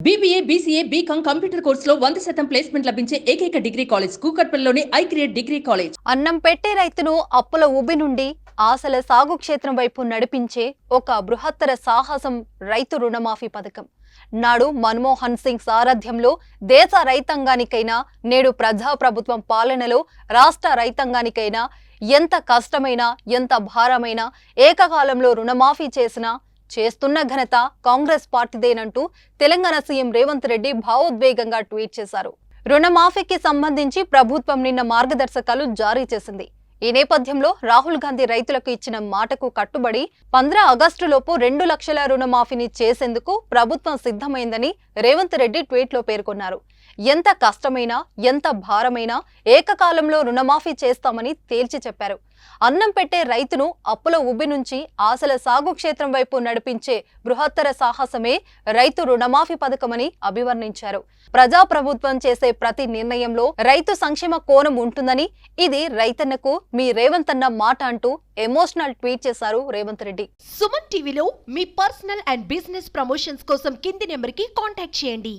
BBA, BCA, BCom computer కోర్సులో 100% placement లభించే ఏకైక డిగ్రీ కాలేజ్ కూకట్పల్లిలోని ఐక్రియేట్ డిగ్రీ కాలేజ్. అన్నం పెట్టే రైతును అప్పుల ఉబి నుండి ఆశల సాగు క్షేత్రం వైపు నడిపించే ఒక బృహత్తర సాహసం రైతు రుణమాఫీ పథకం. నాడు మన్మోహన్ సింగ్ సారథ్యంలో దేశ రైతాంగానికైనా, నేడు ప్రజాప్రభుత్వం పాలనలో రాష్ట్ర రైతాంగానికైనా ఎంత కష్టమైనా, ఎంత భారమైనా ఏకకాలంలో రుణమాఫీ చేస్తున్న ఘనత కాంగ్రెస్ పార్టీదేనంటూ తెలంగాణ సీఎం రేవంత్ రెడ్డి భావోద్వేగంగా ట్వీట్ చేశారు. రుణమాఫీకి సంబంధించి ప్రభుత్వం నిన్న మార్గదర్శకాలు జారీ చేసింది. ఈ నేపథ్యంలో రాహుల్ గాంధీ రైతులకు ఇచ్చిన మాటకు కట్టుబడి 15 ఆగస్టులోపు 2 లక్షల రుణమాఫీని చేసేందుకు ప్రభుత్వం సిద్ధమైందని రేవంత్ రెడ్డి ట్వీట్లో పేర్కొన్నారు. ఎంత కష్టమైనా, ఎంత భారమైనా ఏకకాలంలో రుణమాఫీ చేస్తామని తేల్చి చెప్పారు. అన్నం పెట్టే రైతును అప్పుల ఉబి నుంచి ఆశల సాగు క్షేత్రం వైపు నడిపించే బృహత్తర సాహసమే రైతు రుణమాఫీ పథకమని అభివర్ణించారు. ప్రజాప్రభుత్వం చేసే ప్రతి నిర్ణయంలో రైతు సంక్షేమ కోణం ఉంటుందని, ఇది రైతన్నకు మీ రేవంత్ అన్న మాట అంటూ ఎమోషనల్ ట్వీట్ చేశారు రేవంత్ రెడ్డి. సుమన్ టీవీలో మీ పర్సనల్ అండ్ బిజినెస్ ప్రమోషన్స్ కోసం కింది నెంబర్కి కాంటాక్ట్ చేయండి.